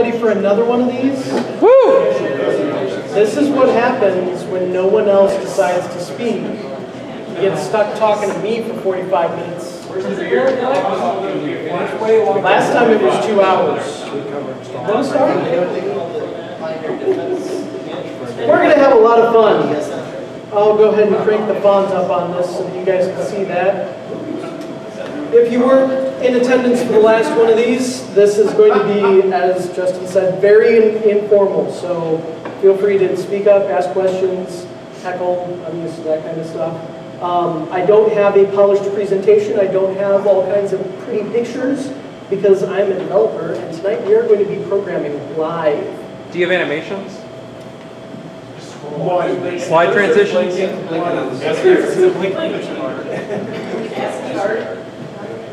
ready for another one of these? Woo! This is what happens when no one else decides to speak. You get stuck talking to me for 45 minutes. Last time it was 2 hours. Want to start? We're going to have a lot of fun. I'll go ahead and crank the font up on this so that you guys can see that. If you weren't in attendance for the last one of these, this is going to be, as Justin said, very informal. So feel free to speak up, ask questions, heckle, I'm used to that kind of stuff. I don't have a polished presentation. I don't have all kinds of pretty pictures because I'm a developer, and tonight we are going to be programming live. Do you have animations? Slide transitions?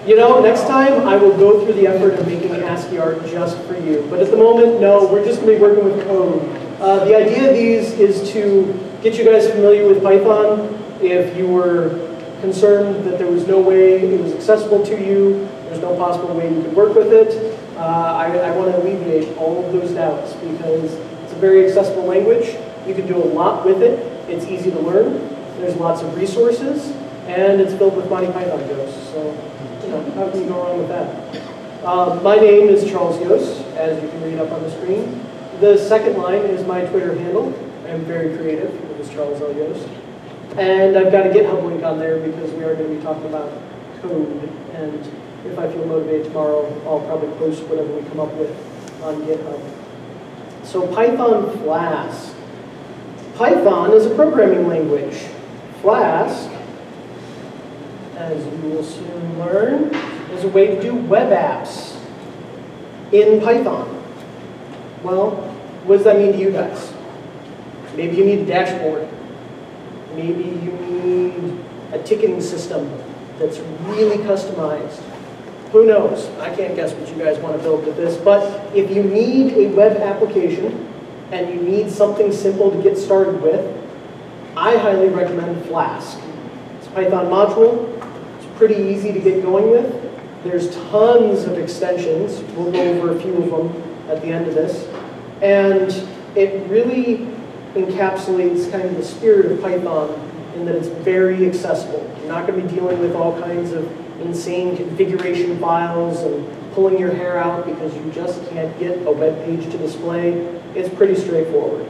You know, next time I will go through the effort of making ASCII art just for you. But at the moment, no, we're just going to be working with code. The idea of these is to get you guys familiar with Python. If you were concerned that there was no way it was accessible to you, there's no possible way you could work with it, I want to alleviate all of those doubts because it's a very accessible language. You can do a lot with it. It's easy to learn. There's lots of resources, and it's filled with Monty Python jokes. So, you know, how can you go wrong with that? My name is Charles Yost, as you can read up on the screen. The second line is my Twitter handle. I'm very creative. It is Charles L. Yost. And I've got a GitHub link on there because we are going to be talking about code. And if I feel motivated tomorrow, I'll probably post whatever we come up with on GitHub. So Python Flask. Python is a programming language. Flask, as you will soon learn, is a way to do web apps in Python. Well, what does that mean to you guys? Maybe you need a dashboard. Maybe you need a ticketing system that's really customized. Who knows? I can't guess what you guys want to build with this, but if you need a web application and you need something simple to get started with, I highly recommend Flask. It's a Python module. It's pretty easy to get going with. There's tons of extensions. We'll go over a few of them at the end of this. And it really encapsulates kind of the spirit of Python in that it's very accessible. You're not going to be dealing with all kinds of insane configuration files and pulling your hair out because you just can't get a web page to display. It's pretty straightforward.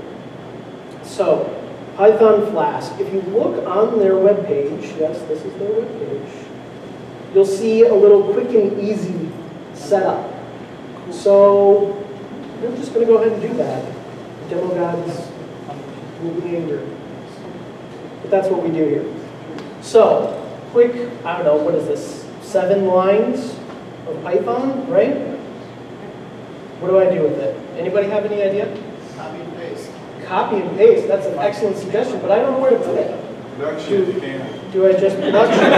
So, Python Flask. If you look on their web page, yes, this is their web page, you'll see a little quick and easy setup. So, we're just going to go ahead and do that. Demo guides will be angry. But that's what we do here. So, quick, I don't know, what is this? 7 lines of Python, right? What do I do with it? Anybody have any idea? Copy and paste. Copy and paste, that's an excellent suggestion, but I don't know where to put it. Production, you can. Do I just production?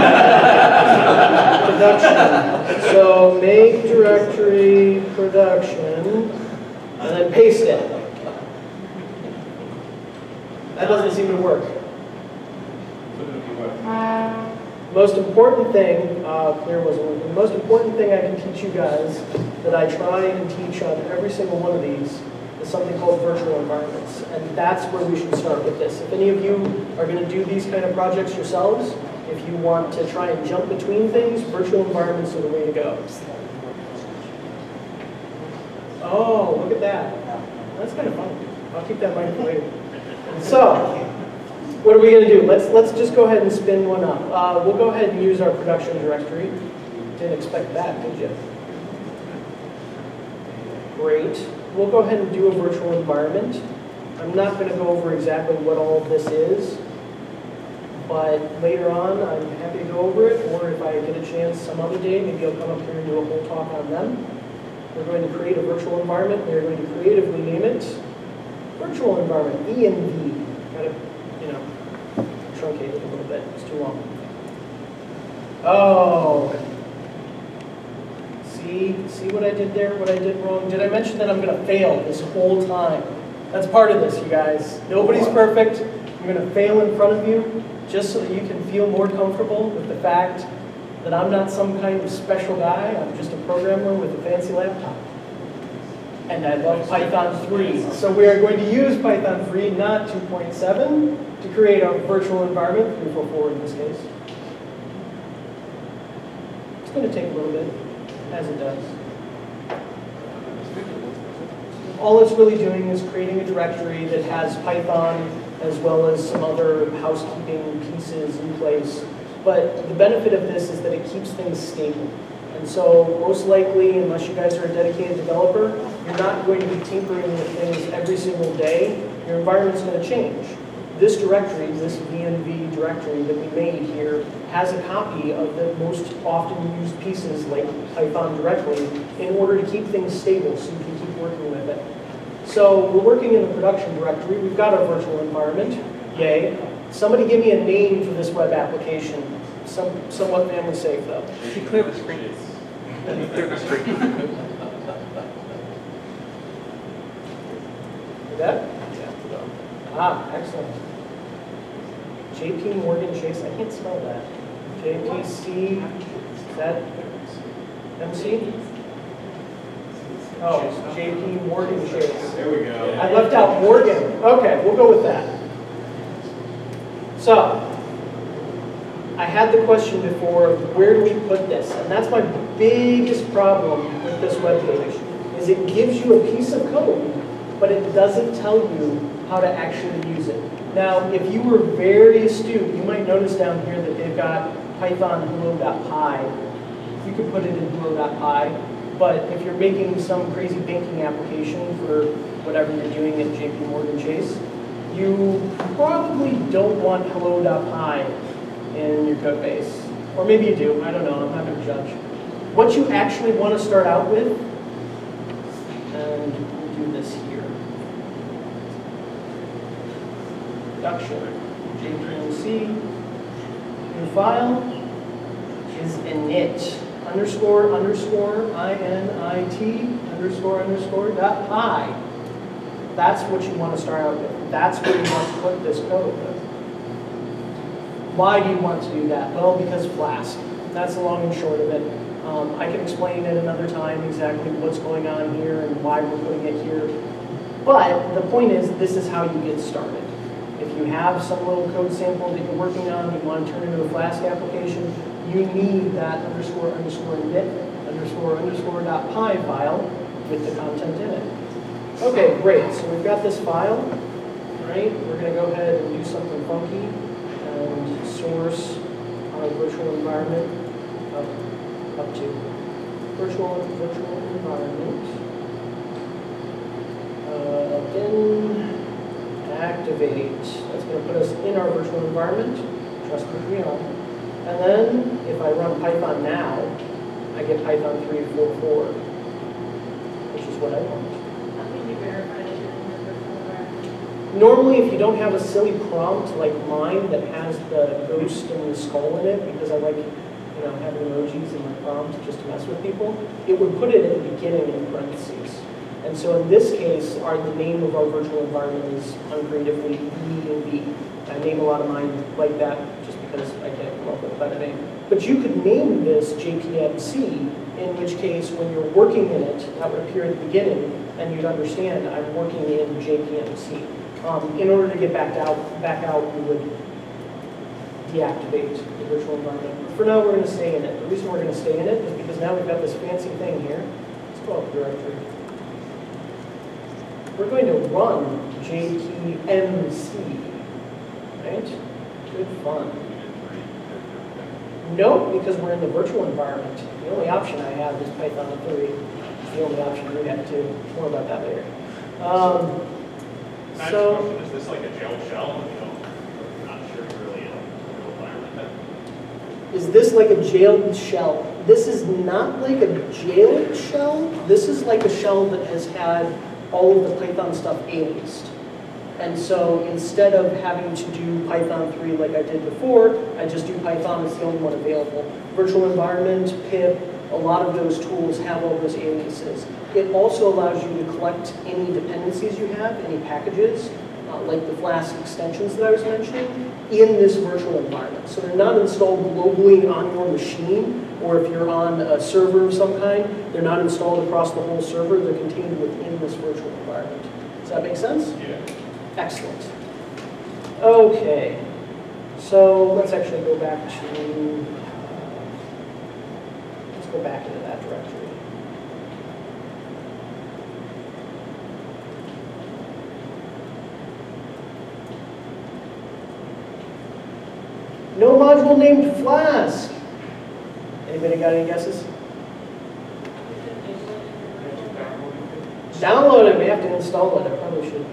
Production. So make directory production, and then paste it. That doesn't seem to work. Most important thing, clear wasn't working. The most important thing I can teach you guys that I try and teach on every single one of these is something called virtual environments. And that's where we should start with this. If any of you are going to do these kind of projects yourselves, if you want to try and jump between things, virtual environments are the way to go. Oh, look at that. That's kind of fun. I'll keep that in mind for later. So, what are we going to do? Let's just go ahead and spin one up. We'll go ahead and use our production directory. Didn't expect that, did you? Great. We'll go ahead and do a virtual environment. I'm not going to go over exactly what all of this is, but later on I'm happy to go over it, or if I get a chance some other day, maybe I'll come up here and do a whole talk on them. We're going to create a virtual environment. We're going to creatively name it virtual environment, ENV. Kind of, you know, truncate it a little bit. It's too long. Oh. See what I did there, what I did wrong? Did I mention that I'm going to fail this whole time? That's part of this, you guys. Nobody's perfect. I'm going to fail in front of you just so that you can feel more comfortable with the fact that I'm not some kind of special guy. I'm just a programmer with a fancy laptop. And I love Python 3. So we are going to use Python 3, not 2.7, to create a virtual environment, 344 in this case. It's going to take a little bit, as it does. All it's really doing is creating a directory that has Python as well as some other housekeeping pieces in place. But the benefit of this is that it keeps things stable. And so most likely, unless you guys are a dedicated developer, you're not going to be tinkering with things every single day. Your environment's going to change. This directory, this VNV directory that we made here, has a copy of the most often used pieces like Python directly in order to keep things stable so you can keep working with it. So we're working in the production directory. We've got our virtual environment. Yay. Somebody give me a name for this web application. Somewhat family safe though. Can you clear the screen? Can you clear the screen? That? Ah, excellent. JP Morgan Chase, I can't spell that. JPC, is that MC? Oh, JP Morgan Chase. There we go. I left out Morgan. Okay, we'll go with that. So, I had the question before, where do we put this? And that's my biggest problem with this web page, is it gives you a piece of code, but it doesn't tell you how to actually use it. Now, if you were very astute, you might notice down here that they've got Python hello.py. You could put it in hello.py, but if you're making some crazy banking application for whatever you're doing at JP Morgan Chase, you probably don't want hello.py in your code base. Or maybe you do, I don't know, I'm not going to judge. What you actually want to start out with, and we'll do this here. Production, JPMC, new file is init, underscore, underscore, init, underscore, underscore, .py. That's what you want to start out with. That's where you want to put this code. Why do you want to do that? Well, because Flask. That's the long and short of it. I can explain at another time exactly what's going on here and why we're putting it here. But the point is, this is how you get started. If you have some little code sample that you're working on, you want to turn into a Flask application, you need that underscore, underscore, init, underscore, underscore, .py file with the content in it. Okay, great. So we've got this file, right? We're going to go ahead and do something funky and source our virtual environment up to virtual environment. Then activate. That's going to put us in our virtual environment. Trust me, we are. And then if I run Python now, I get Python 344, which is what I want. Normally, if you don't have a silly prompt like mine that has the ghost and the skull in it, because I like, having emojis in my prompt just to mess with people, it would put it at the beginning in parentheses. And so in this case, the name of our virtual environment is uncreatively VNV. I name a lot of mine like that just because I can't come up with a better name. But you could name this JPMC, in which case when you're working in it, that would appear at the beginning, and you'd understand I'm working in JPMC. In order to get back out, we would deactivate the virtual environment. But for now, we're going to stay in it. The reason we're going to stay in it is because now we've got this fancy thing here. Let's go up directory. We're going to run JPMC, right? Good fun. Nope, because we're in the virtual environment. The only option I have is Python 3. It's the only option we have too. More about that later. So, is this like a jail shell? I'm not sure really a real environment. Is this like a jailed shell? This is not like a jailed shell. This is like a shell that has had all of the Python stuff aliased. And so instead of having to do Python 3 like I did before, I just do Python. It's the only one available. Virtual environment, pip, a lot of those tools have all those aliases. It also allows you to collect any dependencies you have, any packages, like the Flask extensions that I was mentioning, in this virtual environment. So they're not installed globally on your machine, or if you're on a server of some kind, they're not installed across the whole server, they're contained within this virtual environment. Does that make sense? Yeah. Excellent. Okay, so let's actually go back to, let's go back into that directory. No module named Flask. Anybody got any guesses? Download it. We have to install it. I probably should,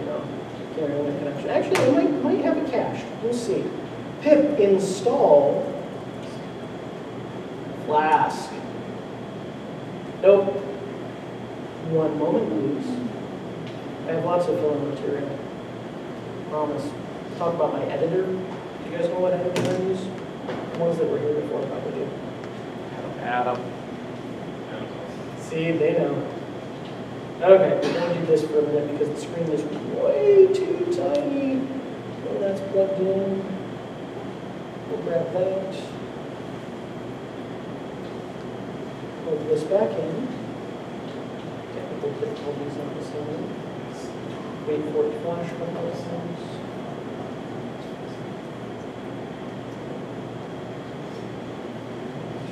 carry on the connection. Actually, I might have it cached. We'll see. Pip install Flask. Nope. One moment, please. I have lots of filler material. Promise. Talk about my editor. Do you guys know what editor I use? The ones that were here before probably do. Adam. See, they know. Okay, we're going to do this for a minute because the screen is way too tiny. When that's plugged in, we'll grab that. Plug this back in. Technical difficulties on this one. Wait for it to flash a couple of times.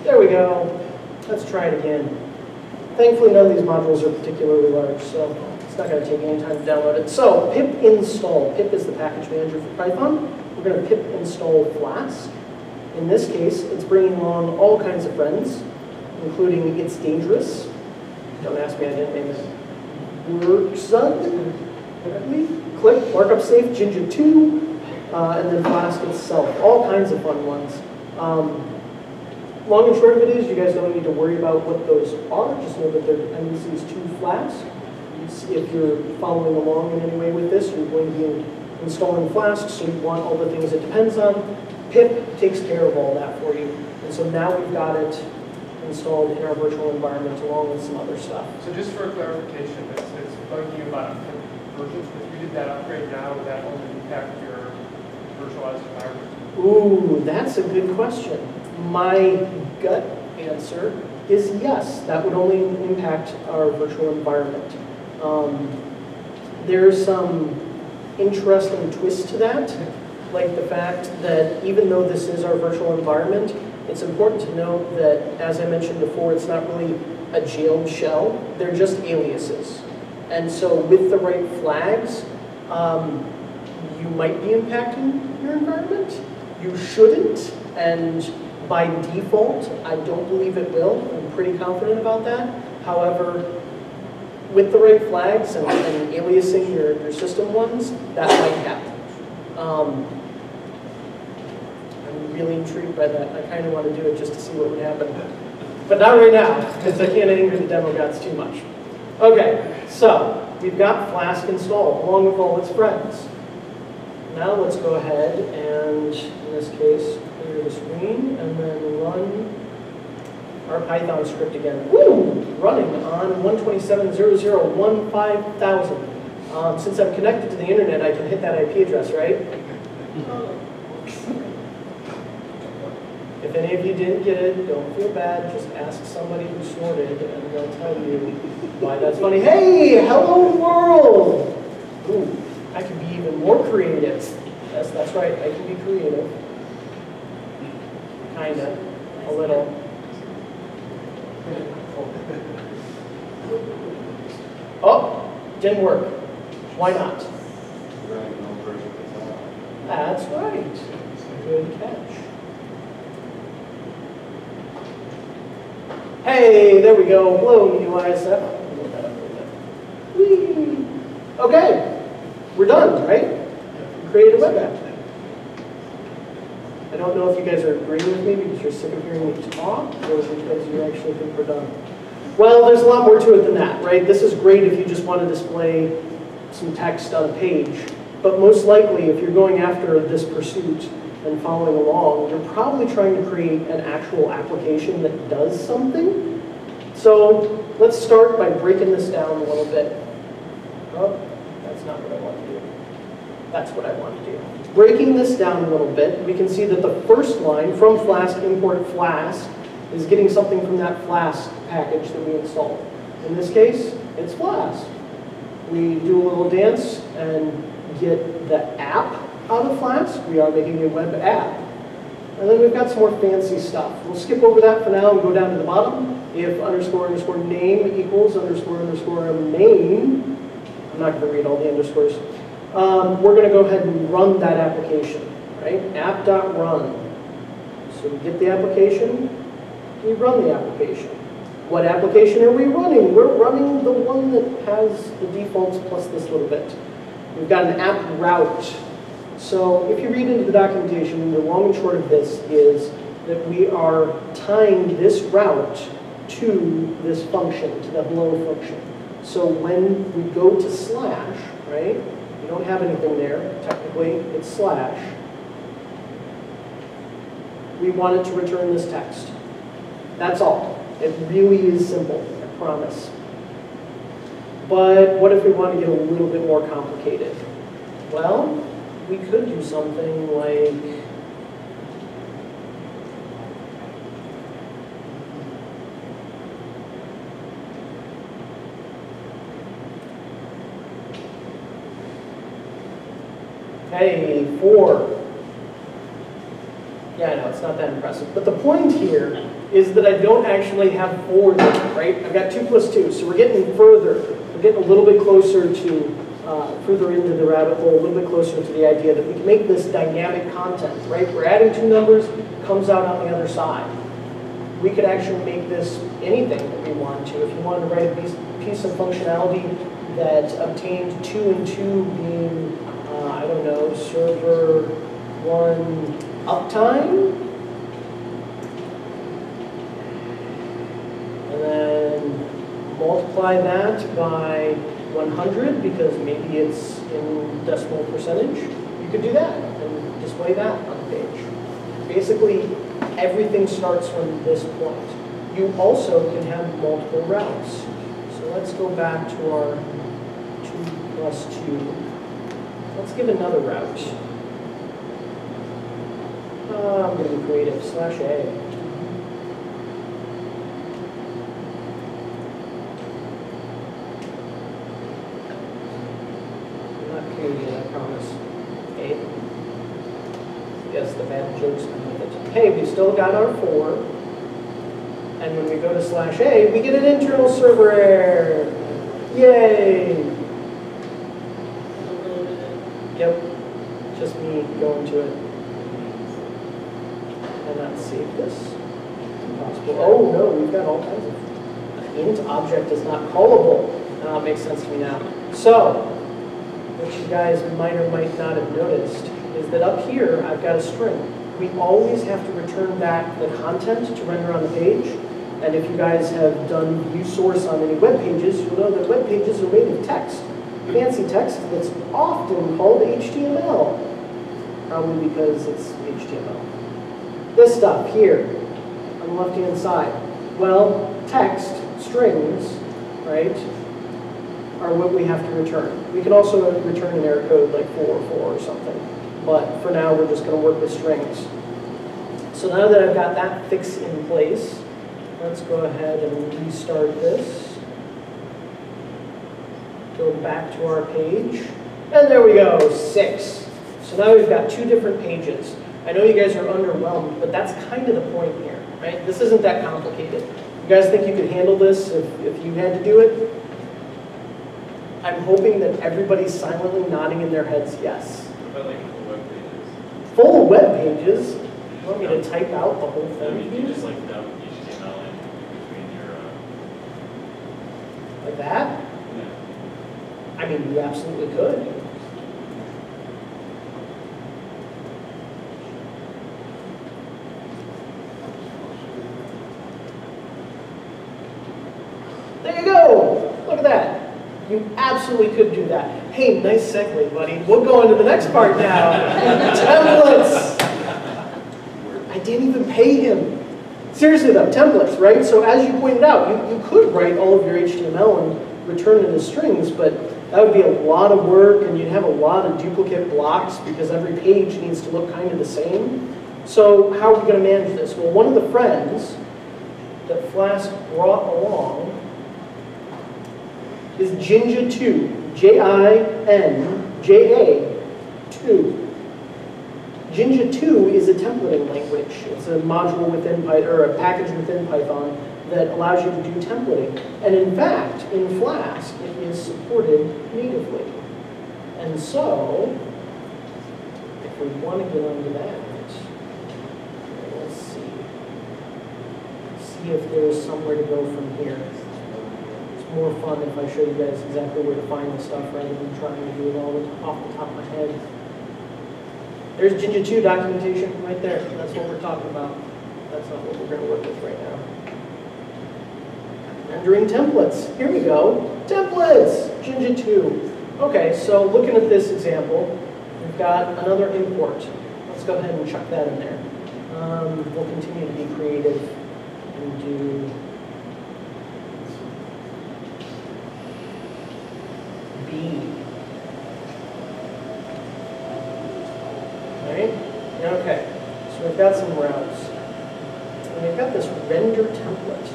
There we go. Let's try it again. Thankfully, none of these modules are particularly large, so it's not going to take any time to download it. So, pip install. Pip is the package manager for Python. We're going to pip install Flask. In this case, it's bringing along all kinds of friends, including It's Dangerous. Don't ask me, I didn't name it. Worksun. Click, Markup Safe, Jinja 2, and then Flask itself. All kinds of fun ones. Long and short of it is, you guys don't need to worry about what those are. Just know that they're dependencies to Flask. If you're following along in any way with this, you're going to be installing Flask, so you want all the things it depends on. Pip takes care of all that for you. And so now we've got it installed in our virtual environment along with some other stuff. So just for clarification, it's bugging you about pip versions. If you did that upgrade now, would that only impact your virtualized environment? Ooh, that's a good question. My gut answer is yes. That would only impact our virtual environment. There's some interesting twist to that, like the fact that even though this is our virtual environment, it's important to note that, as I mentioned before, it's not really a jailed shell. They're just aliases. And so with the right flags, you might be impacting your environment. You shouldn't, and by default, I don't believe it will. I'm pretty confident about that. However, with the right flags and aliasing your system ones, that might happen. I'm really intrigued by that. I kind of want to do it just to see what would happen. But not right now, because I can't anger the demo gods too much. Okay, so we've got Flask installed, along with all its friends. Now let's go ahead and, in this case, clear the screen, and then run our Python script again. Woo! Running on 127.0.0.15000. Since I'm connected to the internet, I can hit that IP address, right? If any of you didn't get it, don't feel bad. Just ask somebody who snorted, and they'll tell you why that's funny. Hey, hello world! Ooh, I can be even more creative. Yes, that's right, I can be creative. Kinda, a little. Oh, didn't work. Why not? That's right. Good catch. Hey, there we go. Hello, NEOISF. Whee! Okay, we're done, right? Create a web app. I don't know if you guys are agreeing with me because you're sick of hearing me talk, or because you actually think we're done. Well, there's a lot more to it than that, right? This is great if you just want to display some text on a page. But most likely, if you're going after this pursuit and following along, you're probably trying to create an actual application that does something. So let's start by breaking this down a little bit. Oh, that's not what I want to do. That's what I want to do. Breaking this down a little bit, we can see that the first line, from Flask import Flask, is getting something from that Flask package that we installed. In this case, it's Flask. We do a little dance and get the app out of Flask. We are making a web app. And then we've got some more fancy stuff. We'll skip over that for now and go down to the bottom. If underscore underscore name equals underscore underscore name, I'm not going to read all the underscores. We're going to go ahead and run that application, right? App.run. So we get the application, we run the application. What application are we running? We're running the one that has the defaults plus this little bit. We've got an app route. So if you read into the documentation, the long and short of this is that we are tying this route to this function, to the hello function. So when we go to slash, right, we don't have anything there, technically, it's slash. We want it to return this text. That's all. It really is simple, I promise. But what if we want to get a little bit more complicated? Well, we could do something like hey, 4. Yeah, I know, it's not that impressive. But the point here is that I don't actually have 4 there, right? I've got 2 plus 2, so we're getting further. We're getting a little bit closer to, further into the rabbit hole, a little bit closer to the idea that we can make this dynamic content, right? We're adding 2 numbers, comes out on the other side. We could actually make this anything that we want to. If you wanted to write a piece of functionality that obtained 2 and 2 being, I don't know, server 1 uptime, and then multiply that by 100 because maybe it's in decimal percentage. You could do that and display that on the page. Basically, everything starts from this point. You also can have multiple routes. So let's go back to our 2 plus 2. Let's give another route. I'm going to be creative, /A. I'm not creative, I promise. A. Yes, the bad jokes come with it. Hey, we still got our 4. And when we go to /A, we get an internal server error. Yay! Yep, just me going to it. And not save this. Impossible. Oh no, we've got all kinds of. Int object is not callable. Now it makes sense to me now. So, what you guys might or might not have noticed is that up here I've got a string. We always have to return back the content to render on the page. And if you guys have done view source on any web pages, you'll know that web pages are made of text. Fancy text that's often called HTML. Probably because it's HTML. This stuff here on the left-hand side. Well, text, strings, right, are what we have to return. We can also return an error code like 404 or something. But for now, we're just going to work with strings. So now that I've got that fix in place, let's go ahead and restart this. Go back to our page. And there we go, 6. So now we've got 2 different pages. I know you guys are underwhelmed, but that's kind of the point here, right? This isn't that complicated. You guys think you could handle this if you had to do it? I'm hoping that everybody's silently nodding in their heads yes. What about like full web pages? Full web pages? You want me to type out the whole thing? I mean, you just like dump HTML in between your... Like that? Yeah. I mean, you absolutely could. There you go. Look at that. You absolutely could do that. Hey, nice segue, buddy. We'll go into the next part now. Templates. I didn't even pay him. Seriously though, templates, right? So as you pointed out, you could write all of your HTML and return it as strings, but that would be a lot of work and you'd have a lot of duplicate blocks because every page needs to look kind of the same. So how are we going to manage this? Well, one of the friends that Flask brought along is Jinja 2, Jinja 2. Jinja 2 is a templating language. It's a module within Python, or a package within Python that allows you to do templating. And in fact, in Flask, it is supported natively. And so, if we want to get onto that, let's see. See if there's somewhere to go from here. It's more fun if I show you guys exactly where to find the stuff rather than trying to do it all off the top of my head. There's Jinja 2 documentation right there. That's what we're talking about. That's not what we're going to work with right now. Rendering templates. Here we go. Templates! Jinja 2. Okay, so looking at this example, we've got another import. Let's go ahead and chuck that in there. We'll continue to be creative and do B. Right? Okay, so we've got some routes. And we've got this render template.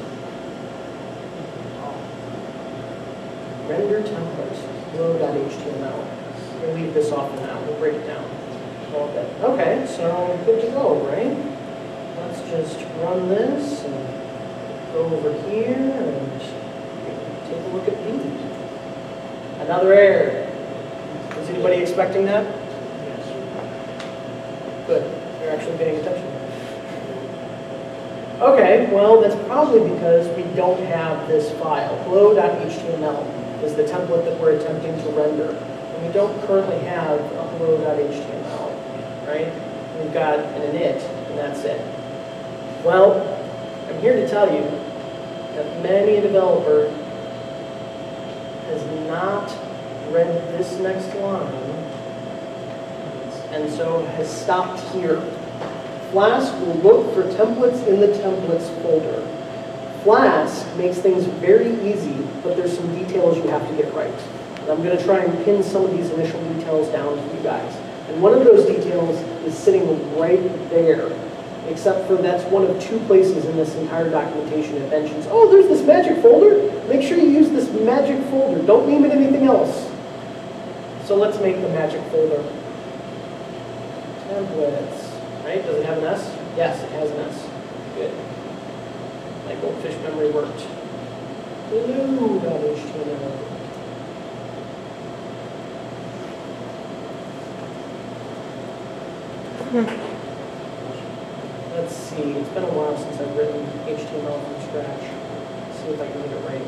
Render template, load.html. We'll leave this off for now. We'll break it down a little bit. Okay, so good to go, right? Let's just run this and go over here and take a look at B. Another error. Is anybody expecting that? Good. You're actually paying attention. Okay, well, that's probably because we don't have this file. Hello.html is the template that we're attempting to render. And we don't currently have a hello.html, right? We've got an init, and that's it. Well, I'm here to tell you that many a developer has not read this next line, and so has stopped here. Flask will look for templates in the templates folder. Flask makes things very easy, but there's some details you have to get right. And I'm going to try and pin some of these initial details down to you guys. And one of those details is sitting right there, except for that's one of two places in this entire documentation it mentions, oh, there's this magic folder. Make sure you use this magic folder. Don't name it anything else. So let's make the magic folder. Templates. Right? Does it have an S? Yes, it has an S. Good. My goldfish memory worked. Hello.html. Let's see. It's been a while since I've written HTML from scratch. Let's see if I can get it right.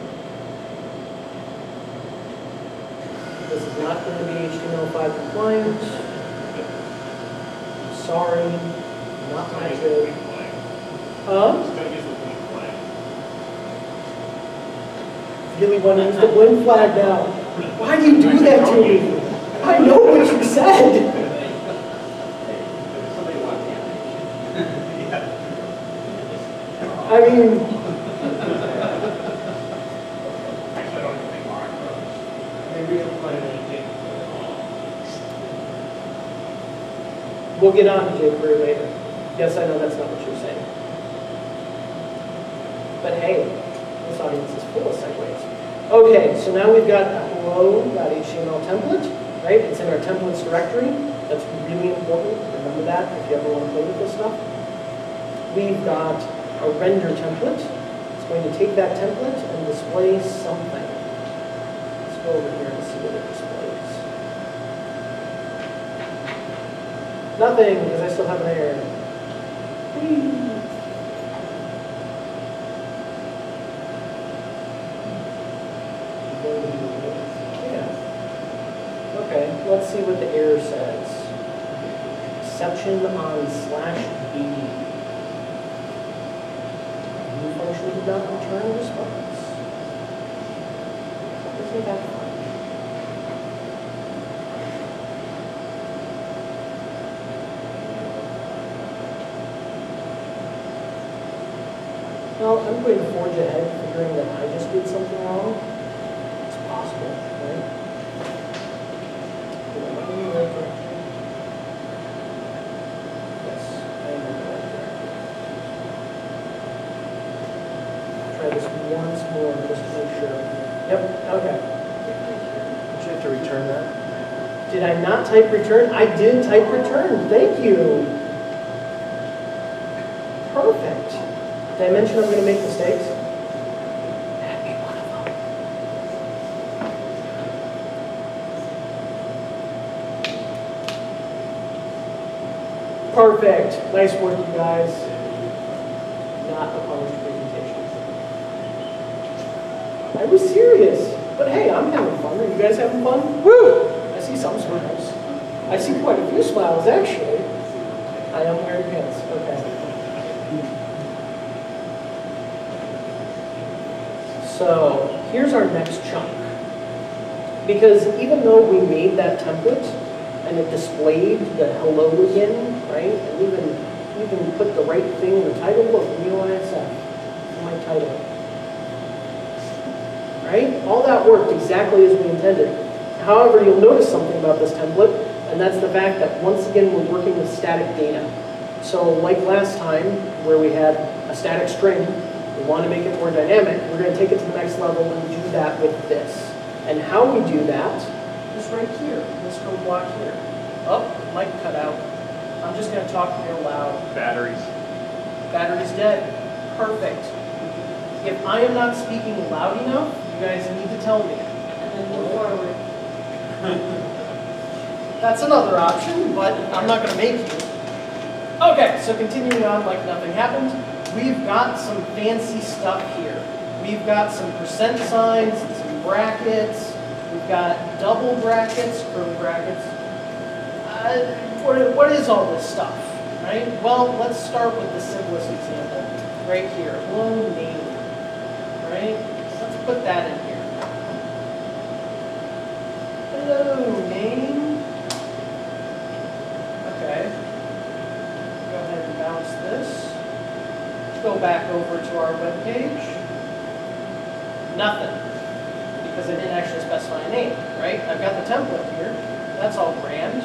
This is not going to be HTML5 compliant. Sorry, not my good. Really want to use the blend flag now. Why do you do that to me? I know what you said. I mean, we'll get on to jQuery later. Yes, I know that's not what you're saying. But hey, this audience is full of segues. Okay, so now we've got a hello.html template, right? It's in our templates directory. That's really important. Remember that if you ever want to play with this stuff. We've got a render template. It's going to take that template and display something. Let's go over here and see what it displays. Nothing, because I still have an error. Yeah. Okay, let's see what the error says. Exception on /b. New function did not return a response. Isn't that fun? Well, I'm going to forge ahead figuring that I just did something wrong. It's possible, right? Am I in the right direction? Yes, I am in the right direction. Okay. Did you have to return that? Did I not type return? I did type return. Thank you. Perfect. Did I mention I'm going to make mistakes? That'd be one of them. Perfect. Nice work, you guys. Not a polished presentation. I was serious. But hey, I'm having fun. Are you guys having fun? Woo! I see some smiles. I see quite a few smiles, actually. I am wearing pants. Okay. So here's our next chunk. Because even though we made that template and it displayed the hello again, right? And even put the right thing in the title of NEOISF, my title. Right? All that worked exactly as we intended. However, you'll notice something about this template, and that's the fact that once again we're working with static data. So like last time, where we had a static string, we want to make it more dynamic, we're going to take it to the next level and do that with this. And how we do that is right here, this code block here. Oh, mic cut out. I'm just going to talk real loud. Batteries. Battery's dead. Perfect. If I am not speaking loud enough, you guys need to tell me. And then move forward. That's another option, but I'm not going to make you. Okay, so continuing on like nothing happened, we've got some fancy stuff here. We've got some percent signs, some brackets, we've got double brackets, curly brackets. What is all this stuff, right? Well, let's start with the simplest example, right here. Hello, name, right? Let's put that in here. Hello, name. Okay. Go ahead and bounce this. Go back over to our web page. Nothing, because I didn't actually specify a name, right? I've got the template here. That's all grand.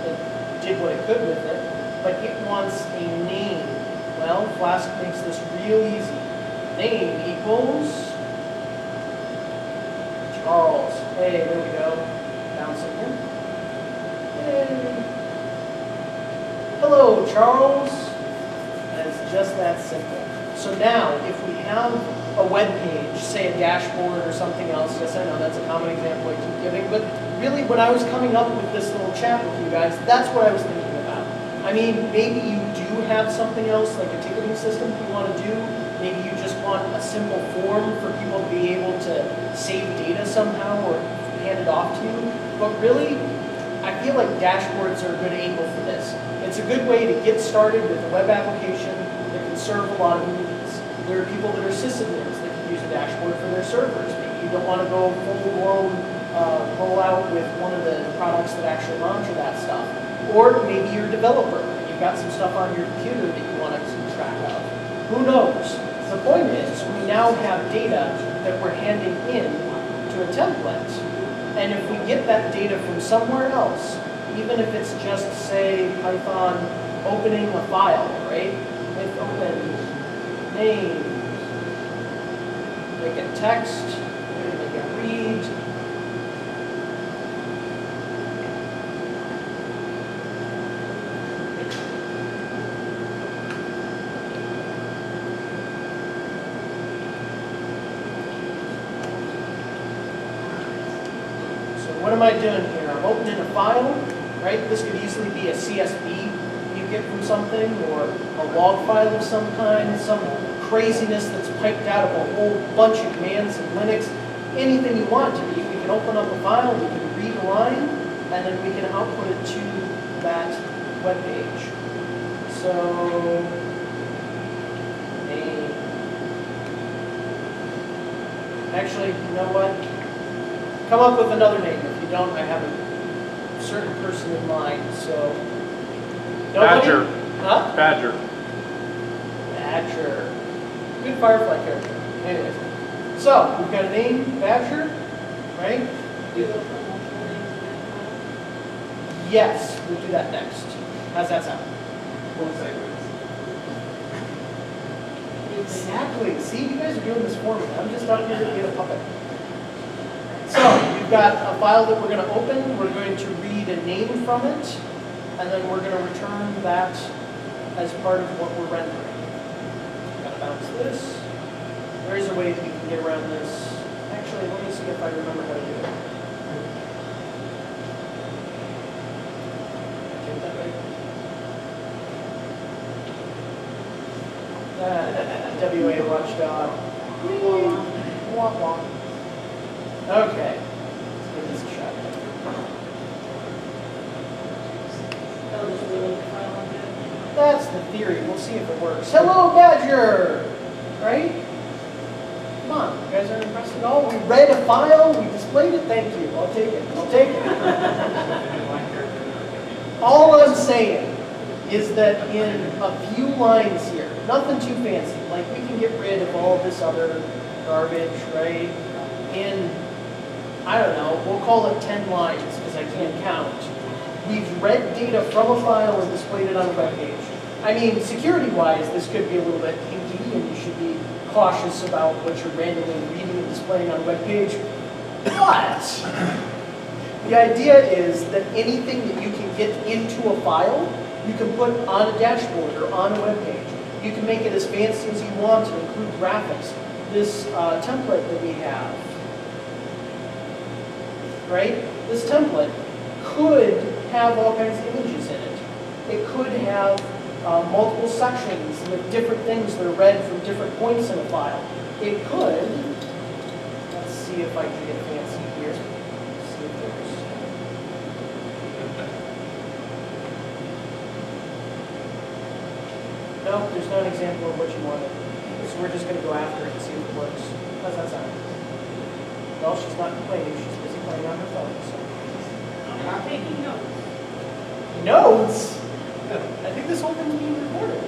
It did what it could with it, but it wants a name. Well, Flask makes this real easy. Name equals Charles. Hey, there we go. Bouncing in. Yay. Hello, Charles. And it's just that simple. So now, if we have a web page, say a dashboard or something else, yes, I know that's a common example I keep giving, but really when I was coming up with this little chat with you guys, that's what I was thinking about. I mean, maybe you do have something else, like a ticketing system you want to do. Maybe you just want a simple form for people to be able to save data somehow or hand it off to you. But really, I feel like dashboards are a good angle for this. It's a good way to get started with a web application that can serve a lot of needs. There are people that are sysadmins that can use a dashboard for their servers. Maybe you don't want to go full-blown roll out with one of the products that actually monitor that stuff. Or maybe you're a developer and you've got some stuff on your computer that you want to keep track of. Who knows? The point is, we now have data that we're handing in to a template. And if we get that data from somewhere else, even if it's just, say, Python opening a file, right? With open name, make it text, make it read. What am I doing here? I'm opening a file, right? This could easily be a CSV you get from something, or a log file of some kind, some craziness that's piped out of a whole bunch of commands in Linux. Anything you want to be. We can open up a file, we can read a line, and then we can output it to that web page. So, name. Actually, you know what? Come up with another name. If you don't, I have a certain person in mind. So, Badger. Huh? Badger. Badger. Good Firefly character. Anyways, so we've got a name, Badger, right? Yes, we'll do that next. How's that sound? Exactly. See, you guys are doing this for me. I'm just out here to be a puppet. we've got a file that we're going to open. We're going to read a name from it, and then we're going to return that as part of what we're rendering. Got to bounce this. There is a way that you can get around this. Actually, let me see if I remember how to do it. Take that right. WA watchdog. Wah, wah. Okay. Let's give this a shot. That's the theory. We'll see if it works. Hello, Badger! Right? Come on, you guys aren't impressed at all? We read a file, we displayed it, thank you. I'll take it. I'll take it. All I'm saying is that in a few lines here, nothing too fancy, like we can get rid of all this other garbage, right? In, I don't know, we'll call it 10 lines because I can't count. We've read data from a file and displayed it on a web page. I mean, security-wise, this could be a little bit hinky, and you should be cautious about what you're randomly reading and displaying on a web page. But the idea is that anything that you can get into a file, you can put on a dashboard or on a web page. You can make it as fancy as you want to include graphics. This template that we have, right? This template could have all kinds of images in it. It could have multiple sections with different things that are read from different points in a file. It could, let's see if I can get fancy here. Let's see if there's, no, there's not an example of what you wanted. So we're just going to go after it and see if it works. How's that sound? Well, she's not complaining. She's busy playing on her phone. So. I'm taking notes. Notes? I think this whole thing's being recorded.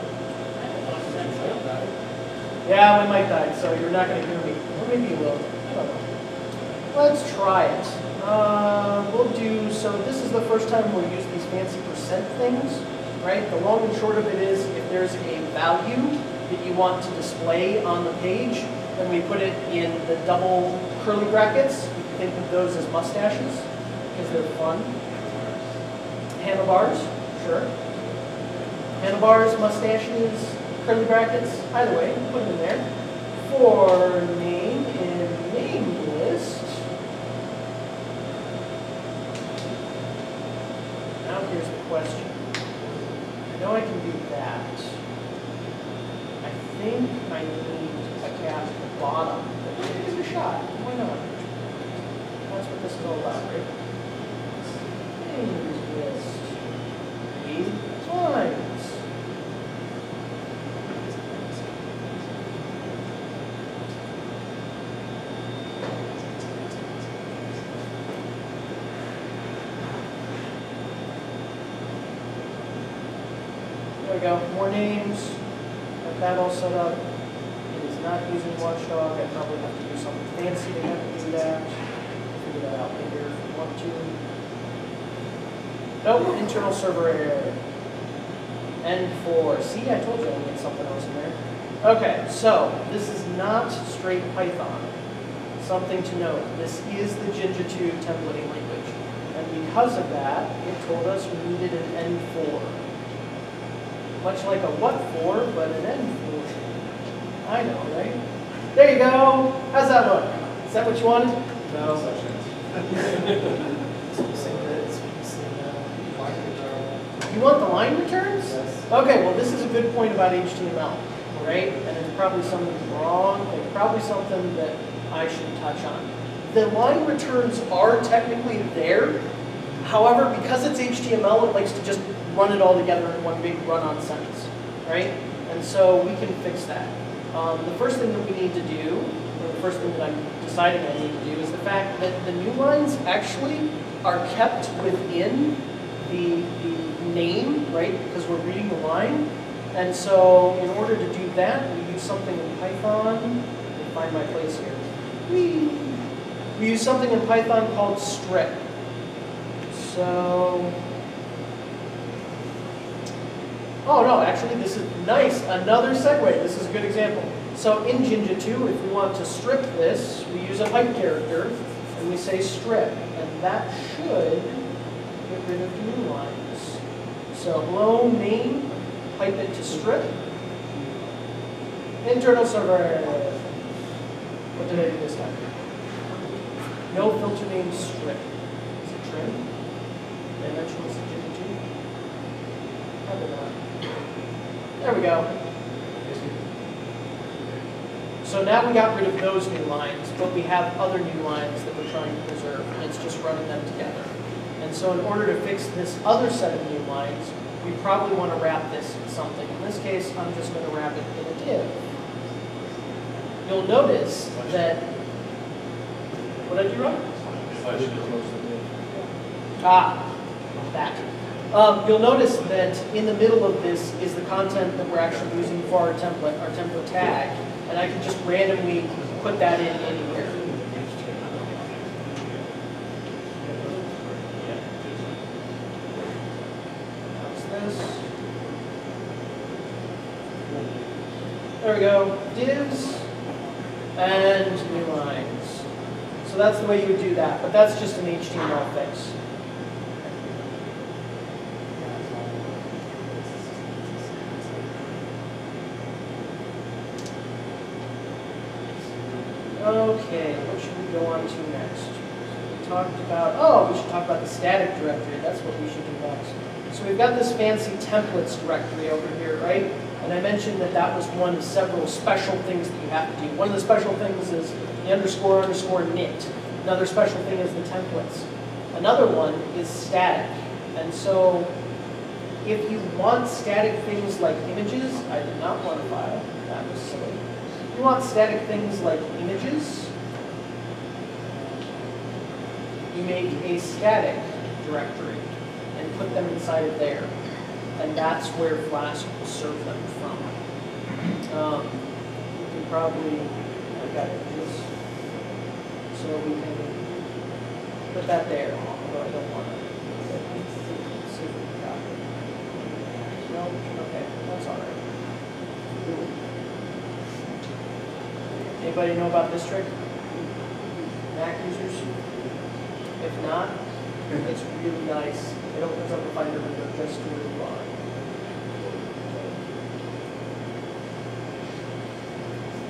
Yeah, my mic died, so you're not going to hear me. Or maybe you will. I don't know. Let's try it. We'll do, so this is the first time we'll use these fancy percent things, right? The long and short of it is if there's a value that you want to display on the page, then we put it in the double curly brackets. You can think of those as mustaches because they're fun. Handlebars, sure. Handlebars, mustaches, curly brackets, either way, put them in there. For name in name list. Now here's the question. I know I can do that. I think I need a cap at the bottom. But we'll give it a shot. Why not? That's what this is all about, right? Name list. 3 times. There we go. More names. Got that all set up. It is not using Watchdog. I probably have to do something fancy to have to do that. Figure that out later if you want to. Nope, internal server error. N4. See, I told you I'd get something else in there. Okay, so this is not straight Python. Something to note. This is the Jinja 2 templating language. And because of that, it told us we needed an N4. Much like a what for, but an N4. I know, right? There you go. How's that look? Is that what you wanted? No. You want the line returns? Yes. Okay, well this is a good point about HTML, right? And it's probably something wrong, and probably something that I should touch on. The line returns are technically there. However, because it's HTML, it likes to just run it all together in one big run-on sentence, right? And so we can fix that. The first thing that we need to do, or the first thing that I'm deciding I need to do, is the fact that the new lines actually are kept within the name, right? Because we're reading the line. And so in order to do that, we use something in Python. Let me find my place here. We use something in Python called strip. So, oh no, actually this is nice. Another segue. This is a good example. So in Jinja 2, if we want to strip this, we use a pipe character. and we say strip, and that should get rid of new lines. So hello main, pipe it to strip. Internal server. What did I do this time? No filter name strip. Is it trim? Did I mention this in Probably not. There we go. So now we got rid of those new lines, but we have other new lines that we're trying to preserve, and it's just running them together. And so in order to fix this other set of new lines, we probably want to wrap this in something. In this case, I'm just going to wrap it in a div. You'll notice that, what did I do wrong? That. You'll notice that in the middle of this is the content that we're actually using for our template tag, and I can just randomly put that in anywhere. There we go, divs and new lines. So that's the way you would do that, but that's just an HTML fix. Okay, what should we go on to next? We talked about, we should talk about the static directory. That's what we should do next. So we've got this fancy templates directory over here, right? And I mentioned that that was one of several special things that you have to do. One of the special things is the __ knit. Another special thing is the templates. Another one is static. And so if you want static things like images, I did not want a file. That was silly. If you want static things like images, you make a static directory and put them inside of there. And that's where Flask will serve them from. We can probably, I've got images, so we can put that there, although I don't want to. Let's see if we got it. No, okay, that's all right. Anybody know about this trick? Mac users? If not, it's really nice. It opens up a Finder window just to where you are.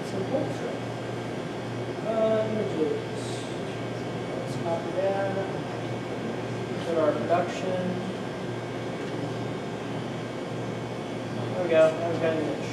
Simple trick. Images. Let's copy that. Put our production. There we go. Now we've got an image.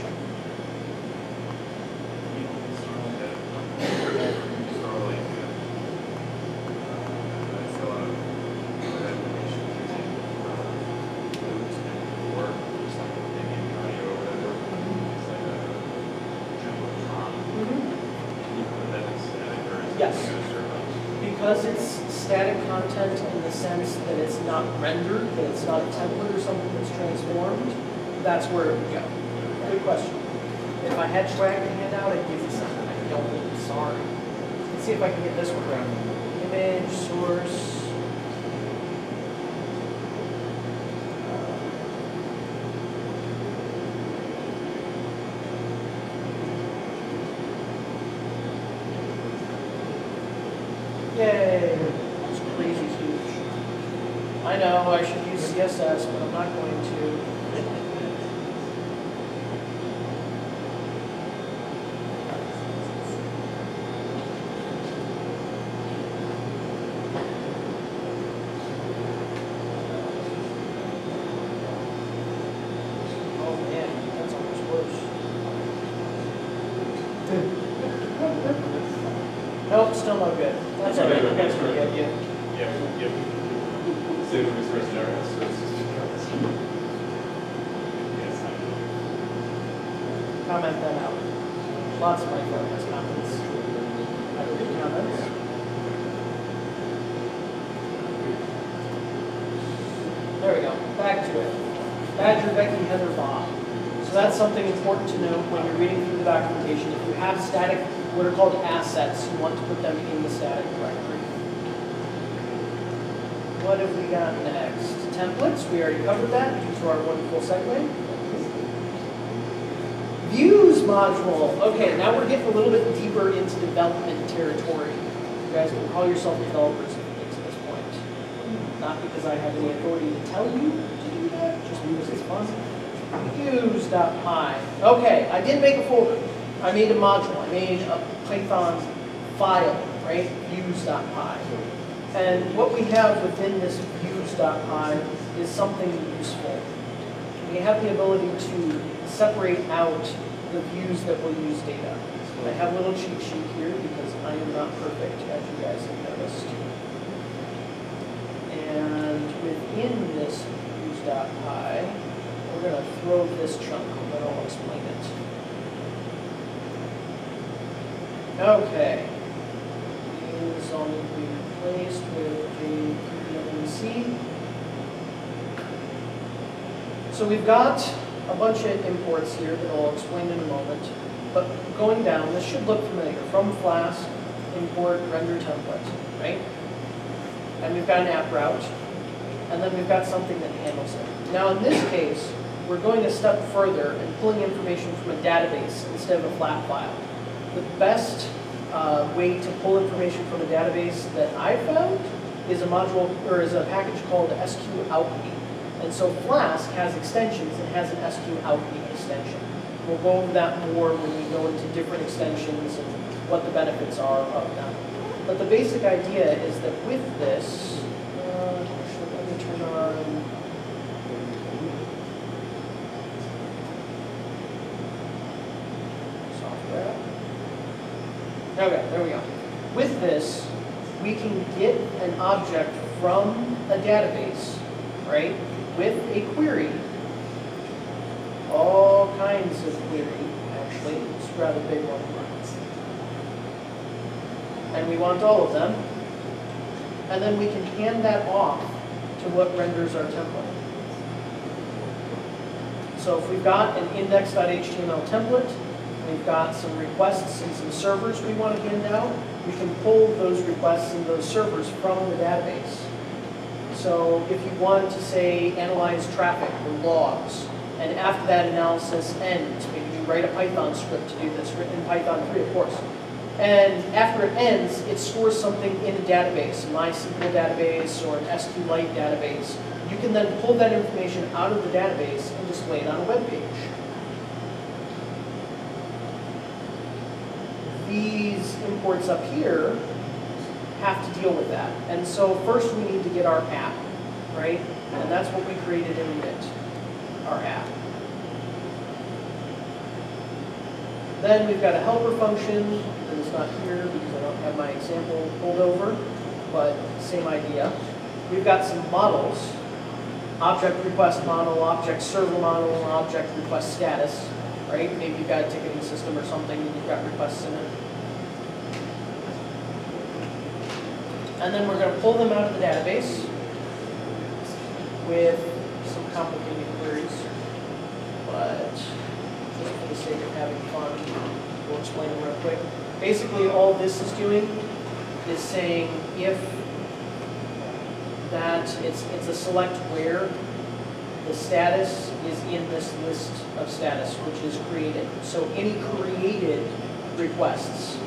Yes, because it's static content in the sense that it's not rendered, that it's not a template or something that's transformed, that's where it would go. Good question. If I had swag to hand out, I'd give you something. I don't think I'm sorry. Let's see if I can get this one right. Image, source. Yay! That's crazy huge. I know I should use CSS, but I'm not going to. Oh man, that's almost worse. Nope, still no good. That's all right. You guys can get you. Yep. Save the resource areas. Yes. Comment that out. Lots of my phone has comments. I read comments. There we go. Back to it. Badger, Becky, Heather, Bob. So that's something important to know when you're reading through the documentation. If you have static, what are called assets, you want to put them in the static directory. What have we got next? Templates, we already covered that due to our wonderful segue. Views module. Okay, now we're getting a little bit deeper into development territory. You guys can call yourself developers if you get to this point. Not because I have any authority to tell you to do that, just because it's fun. Use.py. Okay, I did make a folder. I made a module. I made a Python file, right? Views.py. And what we have within this views.py is something useful. We have the ability to separate out the views that will use data. I have a little cheat sheet here because I am not perfect, as you guys have noticed. And within this views.py, we're going to throw this chunk, and then I'll explain it. Okay. Views all need to be replaced with a PDMC. So we've got a bunch of imports here that I'll explain in a moment. But going down, this should look familiar. From Flask, import render template, right? And we've got an app route. And then we've got something that handles it. Now in this case, we're going a step further and pulling information from a database instead of a flat file. The best way to pull information from a database that I found is a module, or is a package called sqoutme. And so Flask has extensions and has an sqoutme extension. We'll go over that more when we go into different extensions and what the benefits are of them. But the basic idea is that with this, let me turn on software. Okay, there we go. With this, we can get an object from a database, right, with a query. All kinds of query, actually. It's a rather big one. And we want all of them. And then we can hand that off to what renders our template. So if we've got an index.html template, we've got some requests and some servers we want to hand out, we can pull those requests and those servers from the database. So if you want to, say, analyze traffic or logs, and after that analysis ends, maybe you write a Python script to do this, written in Python 3, of course. And after it ends, it stores something in a database, a MySQL database or an SQLite database. You can then pull that information out of the database and display it on a web page. These imports up here have to deal with that. And so first we need to get our app, right? And that's what we created in init, our app. Then we've got a helper function that is not here because I don't have my example pulled over, but same idea. We've got some models, object request model, object server model, and object request status, right? Maybe you've got a ticketing system or something and you've got requests in it. And then we're going to pull them out of the database with some complicated queries. But just for the sake of having fun, we'll explain them real quick. Basically, all this is doing is saying if that it's a select where the status is in this list of status, which is created. So any created requests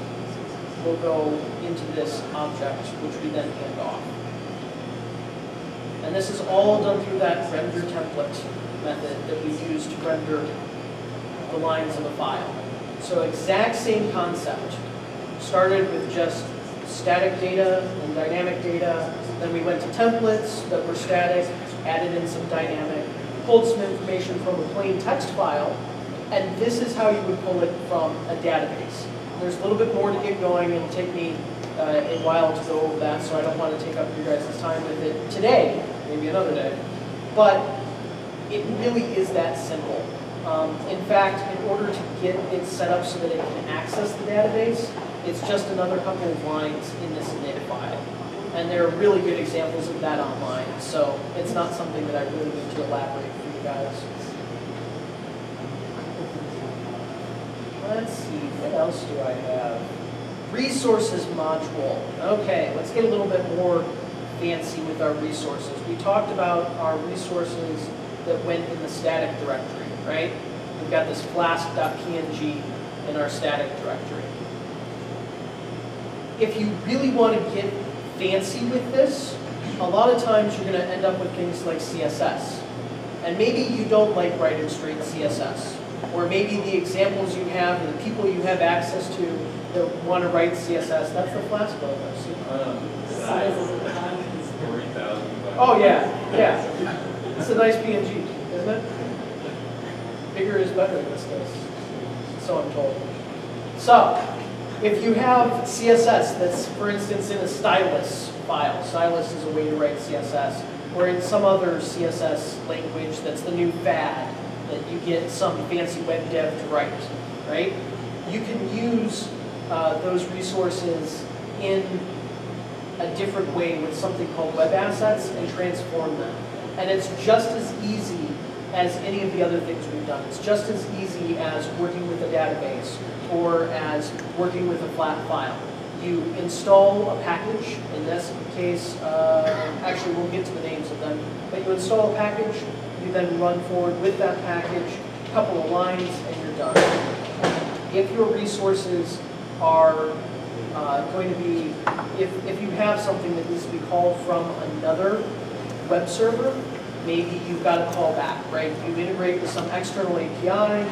will go into this object, which we then hand off. And this is all done through that render template method that we use to render the lines of a file. So exact same concept. Started with just static data and dynamic data. Then we went to templates that were static, added in some dynamic, pulled some information from a plain text file, and this is how you would pull it from a database. There's a little bit more to get going. It'll take me a while to go over that, so I don't want to take up your guys' time with it today, maybe another day. But it really is that simple. In fact, in order to get it set up so that it can access the database, it's just another couple of lines in this init file. And there are really good examples of that online, so it's not something that I really need to elaborate for you guys. Let's see, what else do I have? Resources module. Okay, let's get a little bit more fancy with our resources. We talked about our resources that went in the static directory, right? We've got this flask.png in our static directory. if you really want to get fancy with this, a lot of times you're going to end up with things like CSS. And maybe you don't like writing straight CSS. Or maybe the examples you have and the people you have access to that want to write CSS, that's the Flask logo. See? Size of the font is 40,000. Oh yeah, yeah. It's a nice PNG, isn't it? Bigger is better in this case. So I'm told. So, if you have CSS that's, for instance, in a stylus file, stylus is a way to write CSS, or in some other CSS language that's the new fad that you get some fancy web dev to write, right? You can use those resources in a different way with something called web assets and transform them. And it's just as easy as any of the other things we've done. It's just as easy as working with a database or as working with a flat file. You install a package, in this case, actually we'll get to the names of them, but you install a package, you then run forward with that package, a couple of lines, and you're done. If your resources are going to be, if you have something that needs to be called from another web server, maybe you've got a callback, right? You integrate with some external API.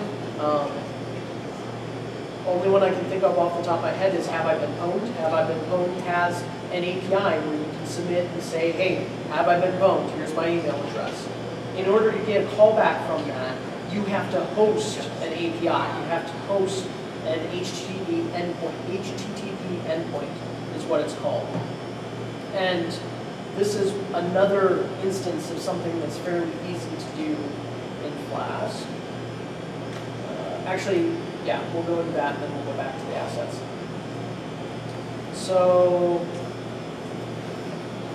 Only one I can think of off the top of my head is Have I Been Pwned? Have I Been Pwned has an API where you can submit and say, hey, have I been pwned? Here's my email address. In order to get a callback from that, you have to host an API. You have to host an HTTP endpoint. HTTP endpoint is what it's called. And this is another instance of something that's fairly easy to do in Flask. Actually, yeah, we'll go into that and then we'll go back to the assets. So,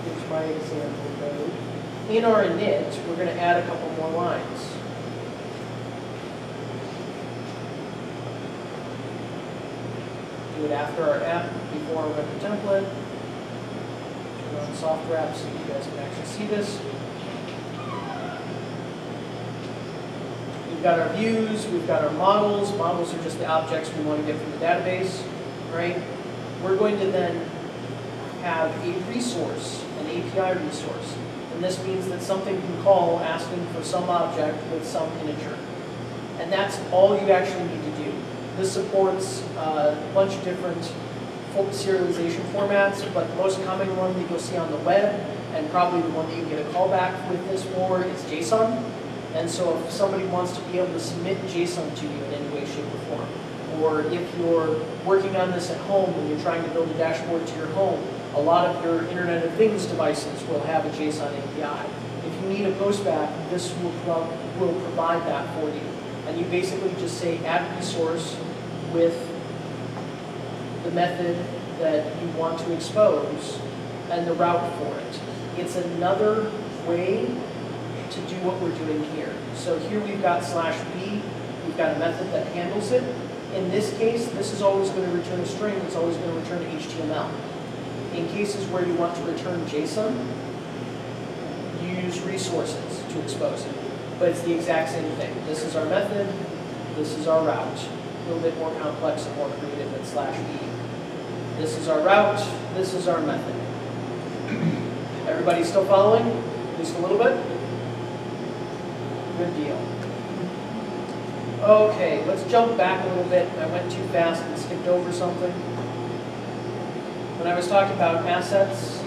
here's my example code. In our init, we're going to add a couple more lines. Do it after our app, before our record template. Turn on soft wrap so you guys can actually see this. We've got our views, we've got our models. Models are just the objects we want to get from the database, right? We're going to then have a resource, an API resource. And this means that something can call asking for some object with some integer. And that's all you actually need to do. This supports a bunch of different serialization formats, but the most common one that you'll see on the web, and probably the one that you get a callback with this for, is JSON. And so if somebody wants to be able to submit JSON to you in any way, shape, or form, or if you're working on this at home and you're trying to build a dashboard to your home, a lot of your Internet of Things devices will have a JSON API. If you need a postback, this will provide that for you. And you basically just say add resource with the method that you want to expose and the route for it. It's another way to do what we're doing here. So here we've got /b, we've got a method that handles it. In this case, this is always going to return a string, it's always going to return HTML. In cases where you want to return JSON, you use resources to expose it. But it's the exact same thing. This is our method, this is our route. A little bit more complex and more creative than /b. This is our route, this is our method. Everybody still following? At least a little bit? Good deal. Okay, let's jump back a little bit. I went too fast and skipped over something. When I was talking about assets,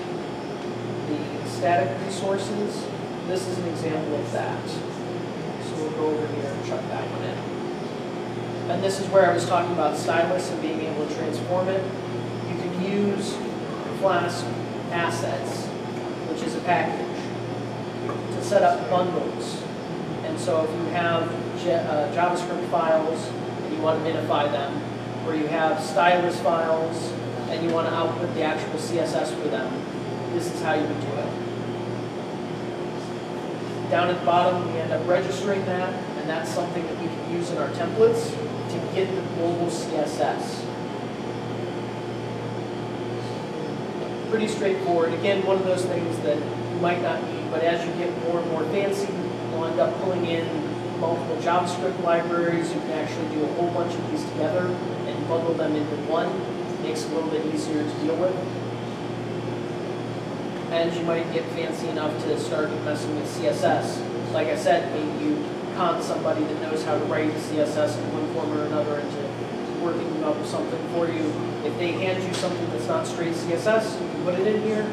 the static resources, this is an example of that. So we'll go over here and chuck that one in. And this is where I was talking about stylus and being able to transform it. You can use Flask assets, which is a package, to set up bundles. And so if you have JavaScript files and you want to minify them, or you have stylus files and you want to output the actual CSS for them, this is how you would do it. Down at the bottom, we end up registering that, and that's something that we can use in our templates to get the global CSS. Pretty straightforward. Again, one of those things that you might not need, but as you get more and more fancy, you'll end up pulling in multiple JavaScript libraries. You can actually do a whole bunch of these together and bundle them into one. makes it a little bit easier to deal with. And you might get fancy enough to start messing with CSS. Like I said, maybe you con somebody that knows how to write CSS in one form or another into working up something for you. If they hand you something that's not straight CSS, you can put it in here.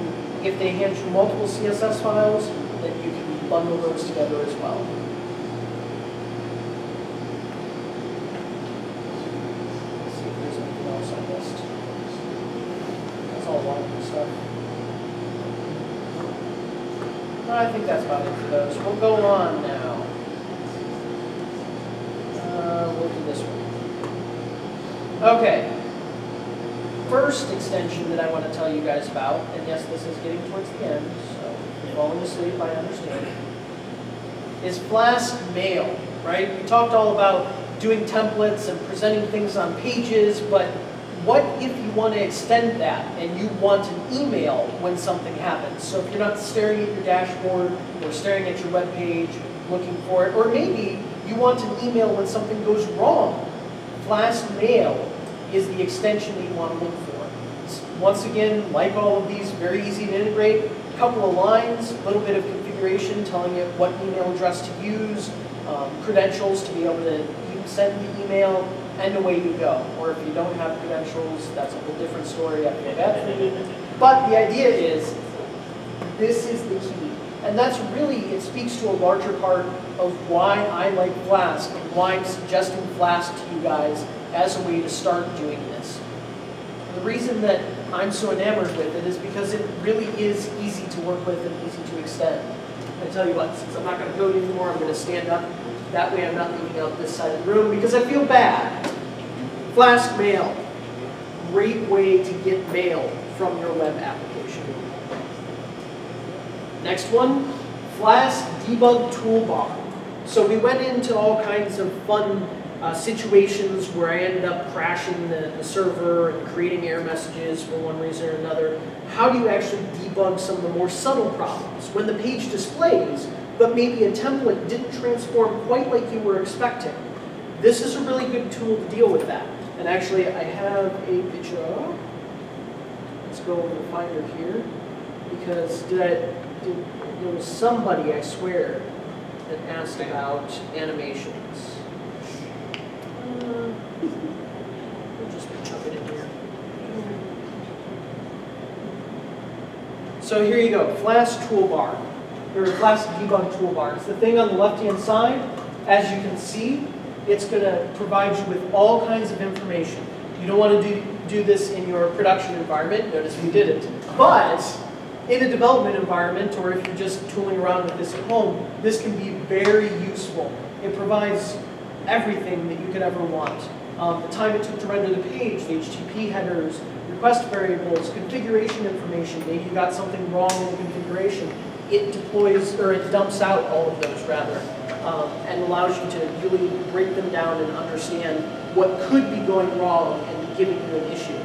If they hand you multiple CSS files, then you can bundle those together as well. Let's see if there's anything else I missed. That's all logical stuff. I think that's about it for those. We'll go on now. We'll do this one. Okay. First extension that I want to tell you guys about, and yes, this is getting towards the end, so if you're falling asleep, I understand, is Flask Mail, right? We talked all about doing templates and presenting things on pages, but what if you want to extend that and you want an email when something happens? So if you're not staring at your dashboard or staring at your web page looking for it, or maybe you want an email when something goes wrong, Flask Mail is the extension that you want to look for. Once again, like all of these, very easy to integrate. A couple of lines, a little bit of configuration telling it what email address to use, credentials to be able to send the email, and away you go. Or if you don't have credentials, that's a whole different story. I feel bad for you. But the idea is, this is the key. And that's really, it speaks to a larger part of why I like Flask and why I'm suggesting Flask to you guys as a way to start doing this. The reason that I'm so enamored with it is because it really is easy to work with and easy to extend. I tell you what, since I'm not going to code anymore, I'm going to stand up. That way I'm not leaving out this side of the room because I feel bad. Flask Mail, great way to get mail from your web application. Next one, Flask Debug Toolbar. So we went into all kinds of fun situations where I ended up crashing the server and creating error messages for one reason or another. How do you actually debug some of the more subtle problems? When the page displays, but maybe a template didn't transform quite like you were expecting. This is a really good tool to deal with that. And actually, I have a picture. Let's go over the Finder here. Because there was somebody, I swear, that asked about animations. We'll just chuck it in here. So here you go, Flask Toolbar, or Flask Debug Toolbar. It's the thing on the left-hand side. As you can see, it's going to provide you with all kinds of information. You don't want to do this in your production environment. Notice we did it. But in a development environment, or if you're just tooling around with this at home, this can be very useful. It provides everything that you could ever want. The time it took to render the page, the HTTP headers, request variables, configuration information. Maybe you got something wrong in the configuration. It deploys, or it dumps out all of those rather, and allows you to really break them down and understand what could be going wrong and giving you an issue.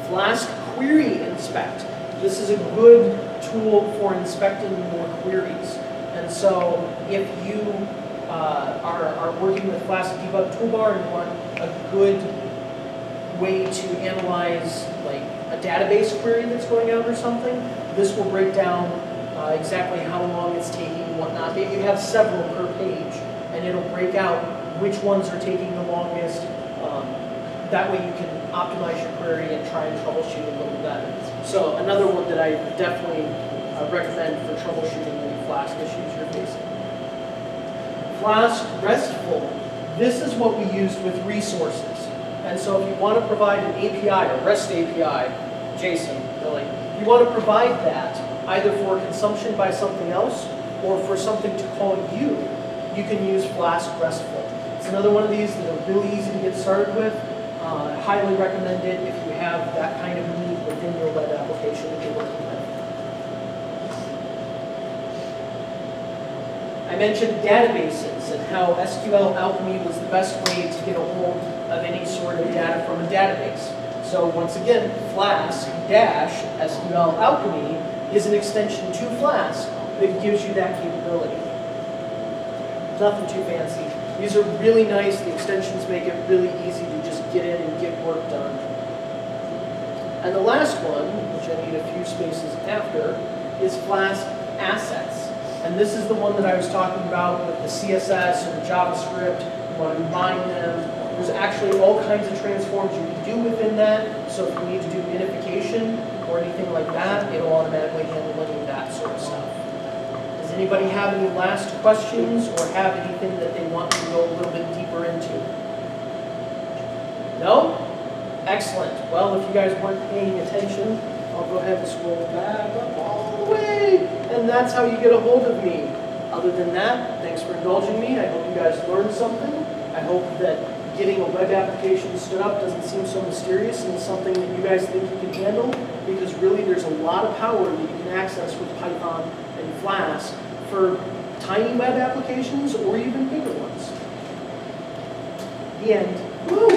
Flask Query Inspect. This is a good tool for inspecting more queries. And so if you are working with Flask Debug Toolbar and want a good way to analyze like a database query that's going out or something, this will break down exactly how long it's taking and whatnot. Maybe you have several per page, and it'll break out which ones are taking the longest. That way you can optimize your query and try and troubleshoot a little better. So another one that I definitely recommend for troubleshooting any Flask issues you're facing. Flask Restful. This is what we used with resources. And so if you want to provide an API, a REST API, JSON, really, you want to provide that either for consumption by something else or for something to call you can use Flask Restful. It's another one of these that are really easy to get started with. I highly recommend it if you have that kind of need within your web application that you're working with. I mentioned databases and how SQL Alchemy was the best way to get a hold of any sort of data from a database. So once again, Flask-SQL Alchemy is an extension to Flask that gives you that capability. Nothing too fancy. These are really nice. The extensions make it really easy to just get in and get work done. And the last one, which I need a few spaces after, is Flask Assets. And this is the one that I was talking about with the CSS and the JavaScript. You want to combine them. There's actually all kinds of transforms you can do within that. So if you need to do minification or anything like that, it'll automatically handle any of that sort of stuff. Does anybody have any last questions or have anything that they want to go a little bit deeper into? No? Excellent. Well, if you guys weren't paying attention, I'll go ahead and scroll back up all the way. And that's how you get a hold of me. Other than that, thanks for indulging me. I hope you guys learned something. I hope that getting a web application stood up doesn't seem so mysterious and something that you guys think you can handle, because really there's a lot of power that you can access with Python and Flask for tiny web applications or even bigger ones. The end. Woo!